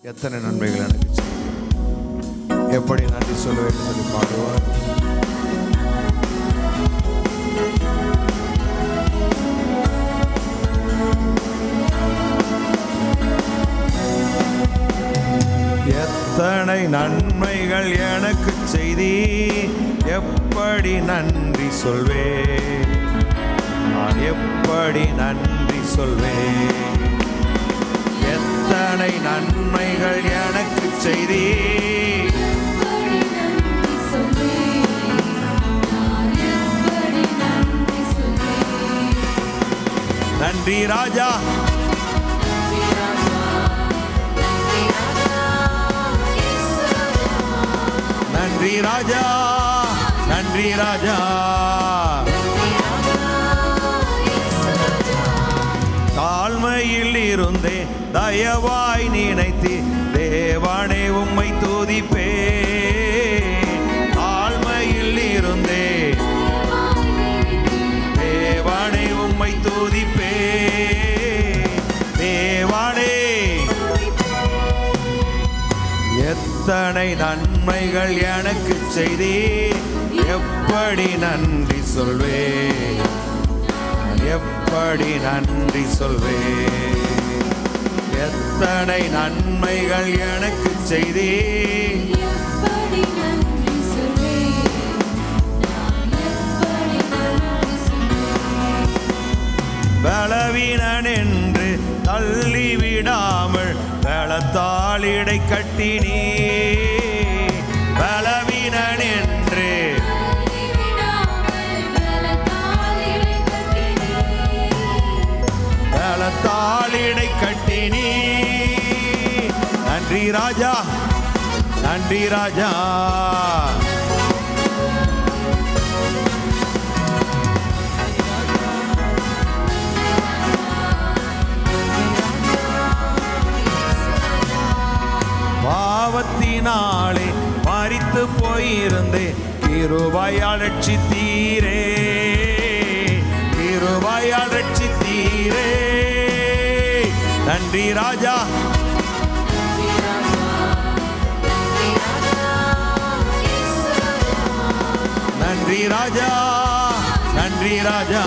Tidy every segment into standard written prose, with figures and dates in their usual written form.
எத்தனை நன்மைகள் எனக்கு செய்து எப்படி நன்றி சொல்லுவேன் சொல்லி பாடுவார். எத்தனை நன்மைகள் எனக்கு செய்தி எப்படி நன்றி சொல்வேன், நான் எப்படி நன்றி சொல்வேன். எத்தனை நன்மைகள் எனக்கு செய்தி நன்றி ராஜா, நன்றி ராஜா, நன்றி ராஜா. தாழ்மையில் இருந்தே தயவாய் நினைத்து தேவனே உம்மை துதிப்பே. தாழ்மையில் இருந்தே தேவனே உம்மை துதிப்பே. தேவனே எத்தனை நன்மைகள் எனக்கு செய்தி எப்படி நன்றி சொல்வேன், எப்படி நன்றி சொல்வேன். எத்தனை நன்மைகள் எனக்கு செய்தி பலவீனன் என்று தள்ளிவிடாமல் பலத்தால் இடை கட்டினே. பலவீனன் என்று பலத்தால் இடை கட்டினே. நன்றி ராஜா, நன்றி ராஜா. பாவத்தினாலே மரித்து போயிருந்தே கிருபையால் ரட்சித்தீரே. கிருபையால் ரட்சித்தீரே. நன்றி ராஜா, நன்றி ராஜா, நன்றி ராஜா.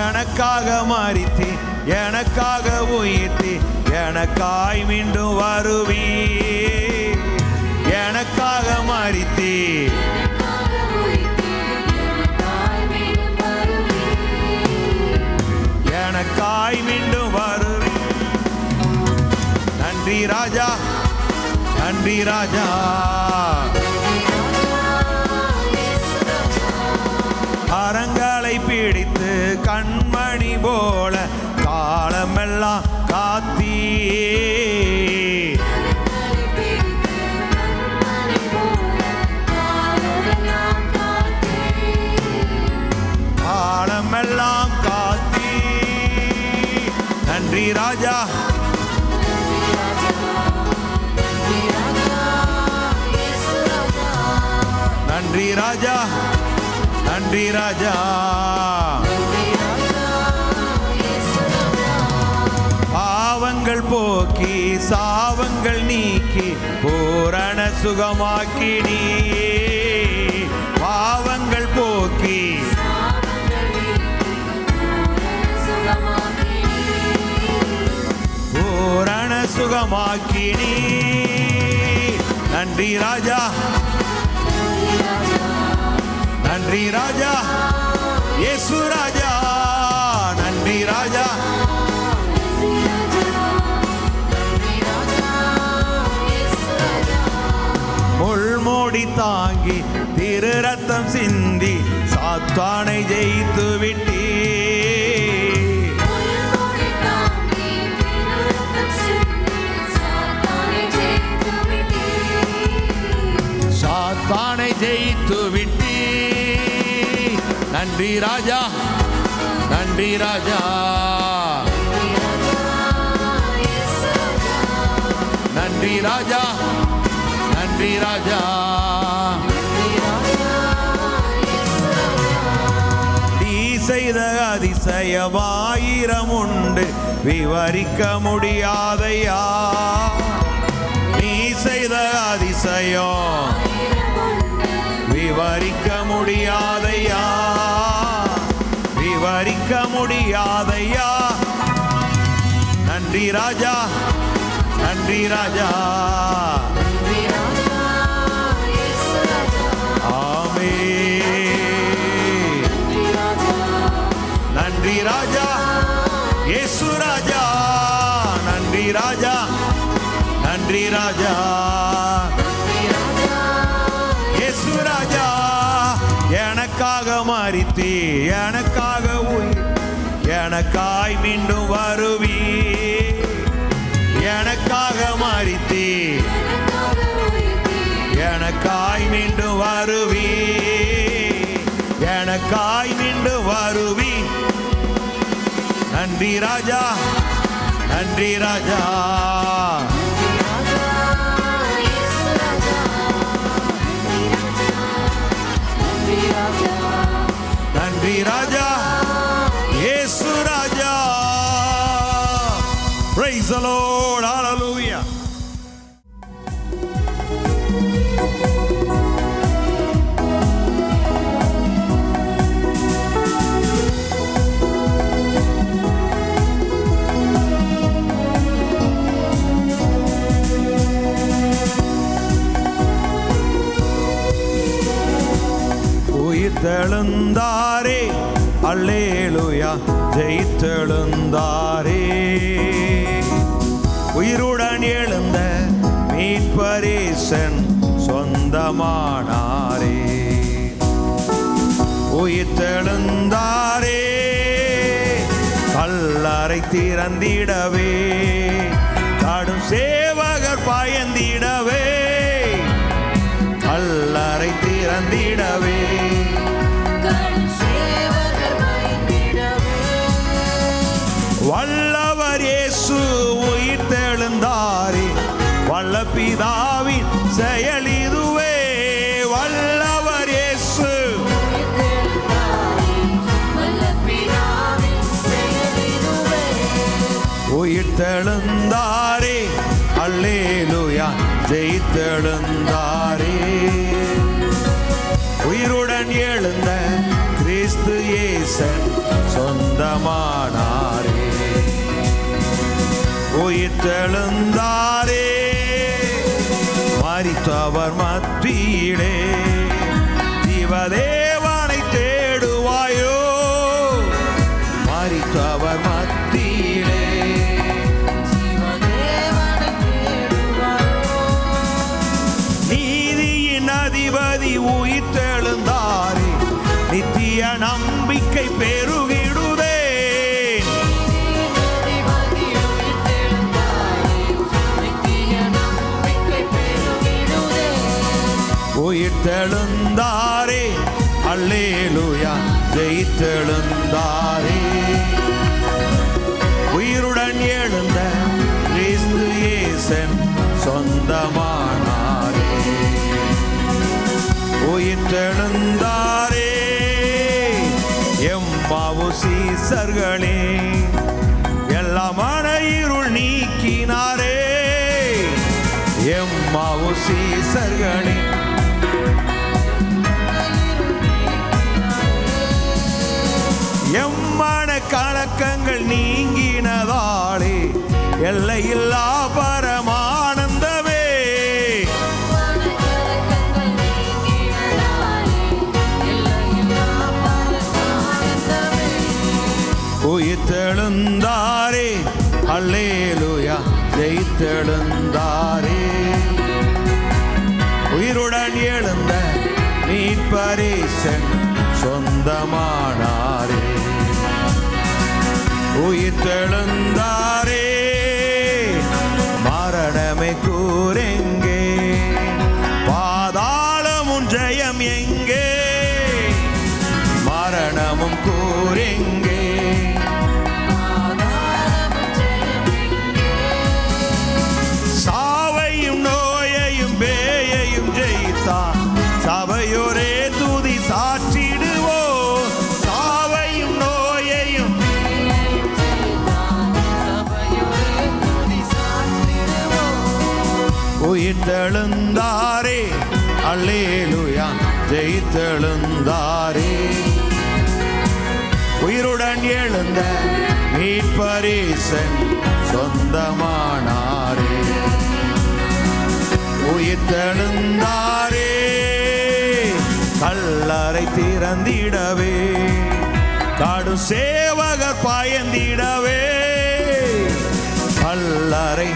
எனக்காக மரித்தே, எனக்காக உயிர்த்தே, எனக்காய் மீண்டும் வருவி. எனக்காக மரித்தே, எனக்காய் மீண்டும் வருவி. நன்றி ராஜா, நன்றி ராஜா. அரங்களை பிடித்து கண்மணி போல காலமெல்லாம் காத்தீ. காலமெல்லாம் காத்தீ. நன்றி ராஜா, நன்றி ராஜா, நன்றி ராஜா. பாவங்கள் போக்கி சாவங்கள் நீக்கி பூரண சுகமாக்கினீ. பாவங்கள் போக்கி பூரண சுகமாக்கினீ. நன்றி ராஜா, நன்றி ராஜா. இயேசு ராஜா, நன்றி ராஜா. முள்மூடி தாங்கி திரு ரத்தம் சிந்தி சாத்தானை ஜெயித்து விட்டீ. சாத்தானை ஜெயித்து விட்டீ. நன்றி ராஜா, நன்றி ராஜா. நன்றி ராஜா, நன்றி ராஜா. செய்த அதிசயமாயிரம் உண்டு. கொண்டு விவரிக்க முடியாதையா நீ செய்த அதிசயம், விவரிக்க முடியாதையா, விவரிக்க முடியாதையா. நன்றி ராஜா, நன்றி ராஜா, ஆமே. நன்றி ராஜா இயேசு ராஜா, நன்றி ராஜா, நன்றி ராஜா இயேசு ராஜா. எனக்காக மரித்தீ, எனக்காக உயிர், எனக்காய் மீண்டும் வருவீ, எனக்காக மரித்தீ, எனக்காய் மீண்டும் வருவீ, எனக்காய் மீண்டும் வருவீ. நன்றி ராஜா, நன்றி ராஜா, நன்றி ராஜா இயேசு ராஜா. Praise the Lord, hallelujah. உயிர்த்தெழுந்தாரே, அல்லேலூயா, ஜெயித்தெழுந்தாரே. உயிருடன் எழுந்த மீட்பரேசன் சொந்தமானாரே. உயிர்த்தெழுந்தாரே, கல்லறை திறந்திடவே, கடும் சேவகர் பயந்திடவே, கல்லறை திறந்திடவே, வல்லவர் இயேசு உயிர்த்தெழுந்தாரே, வல்ல பிதாவின் செயல் இதுவே. வல்லவர் இயேசு உயிர்த்தெழுந்தாரே, அல்லேலூயா, ஜெயித்தெழுந்தாரே. உயிருடன் எழுந்த கிறிஸ்து இயேசன் சொந்தமானாரே. உயிர்த்தெழுந்தாரே, மரித்தவர் மத்தியிலே ஜீவதேவனை தேடுவாயோ, மரித்தவர் மத்தியிலே நீதியின் அதிபதி உயிர்த்தெழுந்தாரே, நித்திய நம்பிக்கை பெருகிடுதே. உயிர்த்தெழுந்தாரே, அல்லேலூயா, ஜெயித்தெழுந்தாரே. உயிருடன் எழுந்த கிறிஸ்து இயேசன் சொந்தமானாரே. உயிர்த்தெழுந்தாரே, எம்மாவு சீசர்களே, எல்லா மன இருள் நீக்கினாரே. எம்மாவு சீசர்களே, எம்மன கலக்கங்கள் நீங்கினதாலே எல்லையில்லா பரமானந்தமே. உயிர்த்தெழுந்தாரே, அல்லேலூயா, ஜெயித்தெழுந்தாரே. உயிருடன் எழுந்த மீட்பரேசன் சொந்தமானாரே. உயிர்த்தெழுந்தாரே, மரணமே கூரெங்கே, பாதாளமும் ஜெயம் எங்கே, மரணமும் கூரெங்கே, சாவையும் நோயையும் பேயையும் ஜெயித்தார், சபையோரே துதி சாற்றிடுவோ. சாவையும் நோயையும் உயிர்த்தெழுந்தாரே, அல்லேலூயா, ஜெயித்தெழுந்தாரே. உயிருடன் எழுந்த மீட்பரீசன் சொந்தமானாரே. உயிர்த்தெழுந்தாரே, கல்லறை திறந்திடவே, காடு சேவகர் பாயந்திடவே, கல்லறை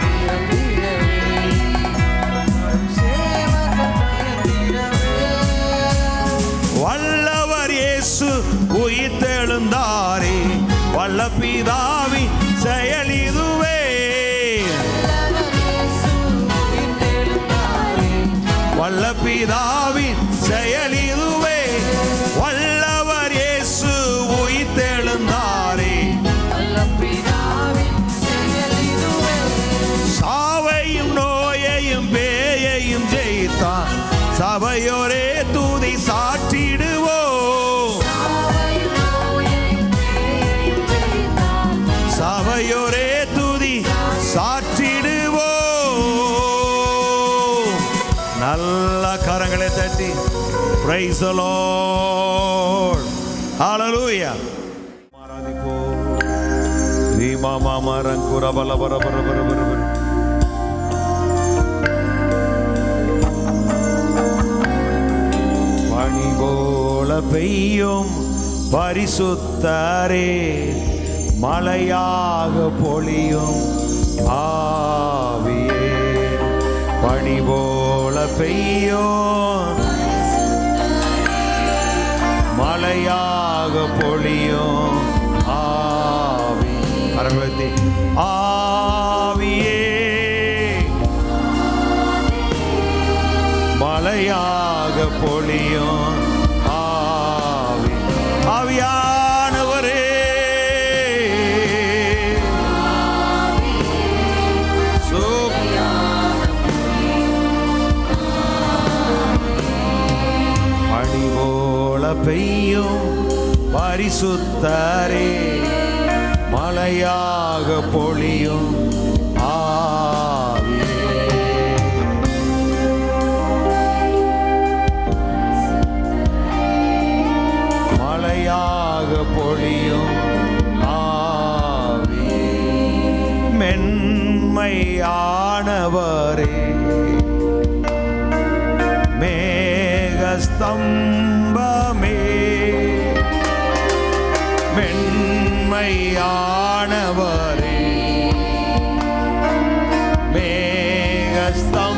வல்லவர் இயேசு உயிர்த்தெழுந்தாரே, வல்ல பிதாவின் செயல் இதுவே. வல்ல பிதாவின் செயல் இதுவே, வல்லவர் இயேசு உயிர்த்தெழுந்தாரே, சாவையும் நோயையும் பேயையும் ஜெயித்தான், சபையோரே துதி சாற்றிடுவோம், சபையோரே துதி சாற்றிடுவோம். நல்ல கரங்களை தட்டி praise the Lord, hallelujah. ஆராதிப்போம். ரீமா மாமா ரங்குர பல பர பர பர பர பர. பனி போல பெய்யும் பரிசுத்தரே, மழையாக பொழியும் ஆவியே. பனி போல பெய்யும், மழையாக பொழியும் ஆவி. அரங்கத்தி ஆவியே, மழையாக பொழியும் ஆவி. ஆவியானவரே, பனி போல பெய்யும் பரிசுத்தரே, மழையாக பொழியும் ஆவியே. மழையாக பொழியும் ஆவியே. மென்மையானவரே, மேகஸ்தம்பமே, மென்மையானவரே,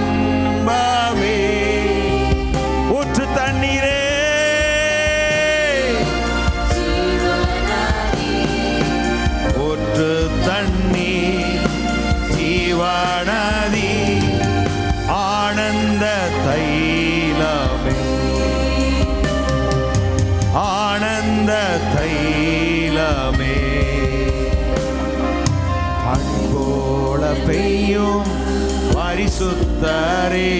மேகஸ்தம்பமே, ஊற்று தண்ணீரே, ஊற்று தண்ணீர் ஜீவநதி, ஆனந்த தைலமே, ஆனந்த தைலமே. பனி போல பெய்யும் பரிசுத்தரே,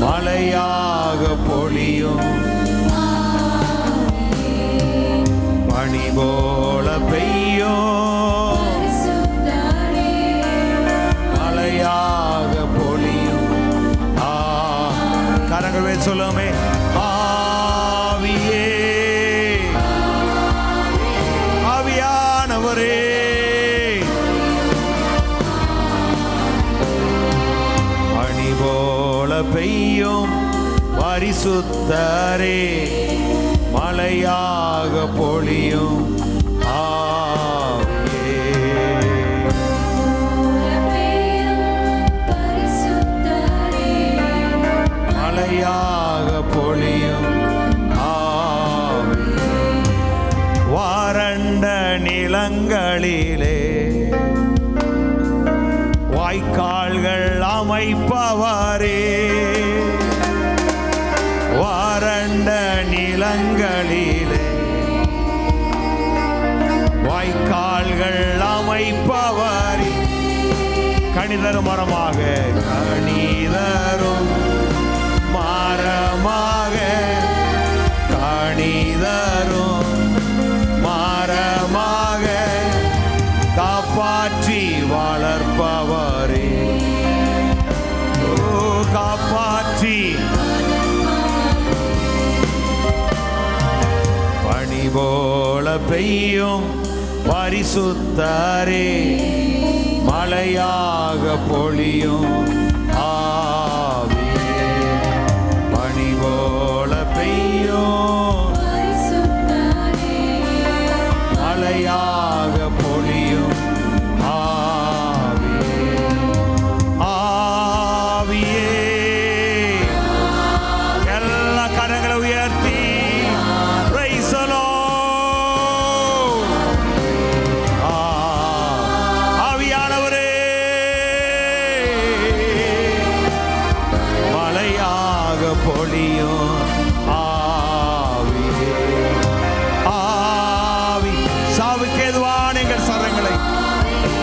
மழையாக பொழியும். பனி போல பெய்யும், மழையாக பொழியும். கரங்கள் சொல்லுமே, ஆவியே, ஆவியானவரே, பனி போல பெய்யும் பரிசுத்தரே, மழையாக பொழியும் ஆவியே. மழையாக பொழியும் ஆவியே. வறண்ட நிலங்களிலே வாய்க்கால்கள் அமைப்பவரே, வறண்ட நிலங்களிலே வாய்க்கால்கள் அமைப்பவரே. கனிதரும் மரமாக, கனிதரும் மரமாக, கனிதரும் மரமாக காப்பாற்றி வளர்ப்பவரே. ஓ காப்பாற்றி பனி போல பெய்யும் பரிசுத்தரே, மழையாக பொழியும் ஆவியே, பனி போல பெய்யும் மழையாக பொழியும் ஆவியே, ஆவியே. எல்லா கரங்களை உயர்த்தி praise the Lord. ஆவியானவரே, மழையாக பொழியும் ஆவியே, ஆவி. சாவுக்கு ஏதுவான எங்கள் சரங்களை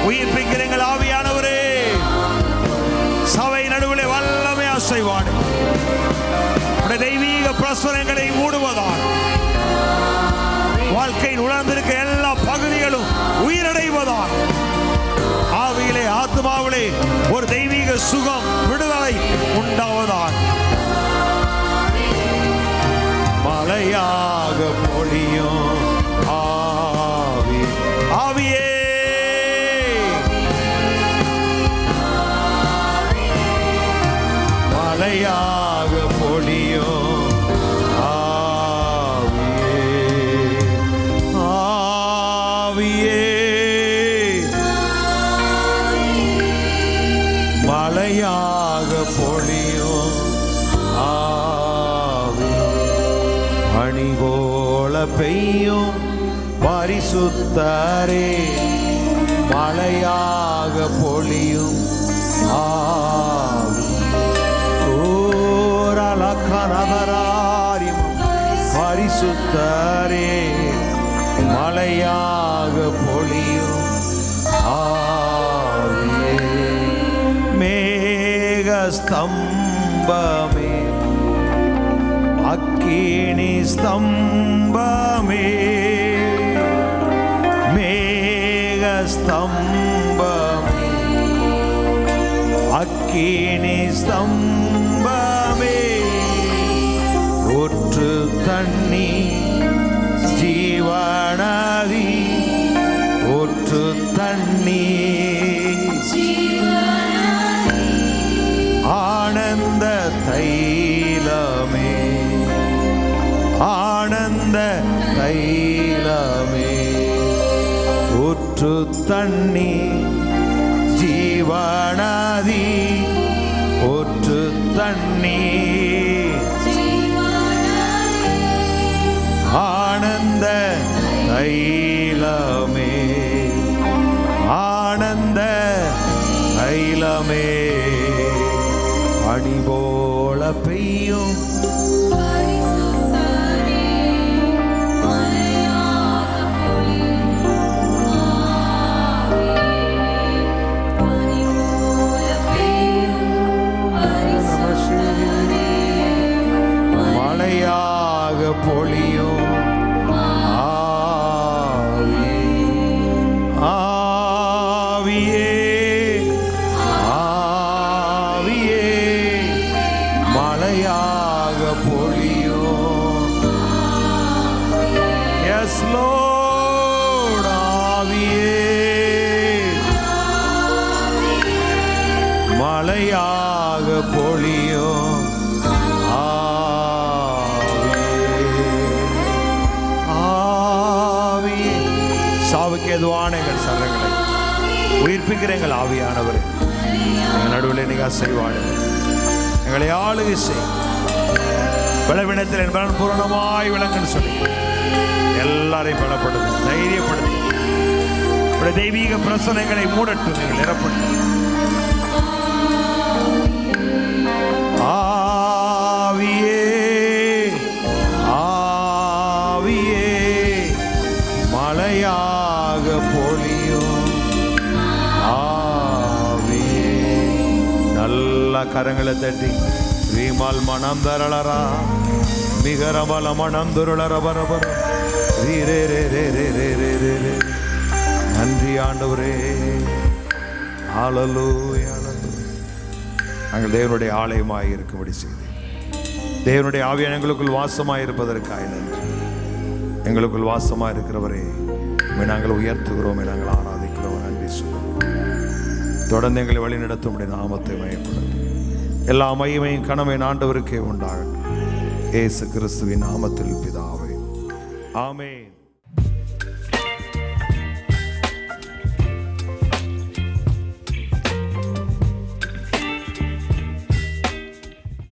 உயிர்ப்பிக்கிறீங்கள் ஆவியானவரே. சபை நடுவிலே வல்லமை அசைவாடு தெய்வீக பிரசுரங்களை மூடுவதால் வாழ்க்கையில் உணர்ந்திருக்க எல்லா பகுதிகளும் உயிரடைவதால் ஆவியிலே ஆத்மாவிலே ஒரு தெய்வீக சுகம் விடுதலை உண்டாவதால் மழையாக பொழியும் ஆவி, ஆவியே. மழையாக பொழியும் ஆவியே, ஆவியே. மழையாக பொழியும் ஆவி, பனி போல பெய்யும் பரிசுத்தரே, மழையாக பொழியும் ஆவி. பரிசுத்தரே, மழையாக பொழியும் ஆவியே, மேகஸ்தம்பமே, அக்கினி ஸ்தம்பமே, மேகஸ்தம்பமே, அக்கினி ஸ்தம்பமே, ஊற்று தண்ணி ஜீவநதி, ஊற்று தண்ணி ஆனந்த தைலமே, ஆனந்த தைலமே, ஊற்று தண்ணி ஜீவநதி, ஊற்று தண்ணி ஆனந்த தைலமே, ஆனந்த தைலமே, பனி போல பெய்யும் மழையாக பொழியும் ஆவியே, ஆவியே, ஆவியே, மழையாக பொழியும். எஸ் லோர்ட், ஆவியே, மழையாக பொழியும் ஆவியே. சாவுக்கு ஏதுவான எங்கள் சரங்களை உயிர்ப்பிக்கிற எங்கள் ஆவியானவரே, எங்கள் நடுவில் நீங்க அசைவாடு எங்களை ஆளுகை செய். பலவீனத்தில் என் பலன் பூரணமாய் விளங்குன்னு சொல்லி எல்லாரையும் பலப்படுது, தைரியப்படுது. தெய்வீக பிரசனங்களை மூடட்டும், நீங்கள் நிரப்பட்டு ஆவியே, ஆவியே, மழையாக பொழியும் ஆவியே. நல்ல கரங்களை தட்டி வீமால் மனம் தரளரா, மிகரமல மனம் துருளர பரபர ரே ரே ரே ரே ரே ரே ரே ரே. நன்றி ஆண்டவரே, ஹல்லேலூயா. நாங்கள் தேவனுடைய ஆலயமாய் இருக்கும்படி செய்து தேவனுடைய ஆவியான எங்களுக்குள் வாசமாய் இருப்பதற்காக நன்றி. எங்களுக்குள் வாசமாய் இருக்கிறவரே நாங்கள் உயர்த்துகிறோம், நாங்கள் ஆராதிக்கிறோம், நன்றி சொல்லுவோம். தொடர்ந்து எங்களை வழி நடத்தும் நாமத்தை மயப்படுத்தும். எல்லா மகிமையும் கனமையும் ஆண்டவருக்கே உண்டாகட்டும். இயேசு கிறிஸ்துவின் நாமத்தில் பிதாவே, ஆமென்.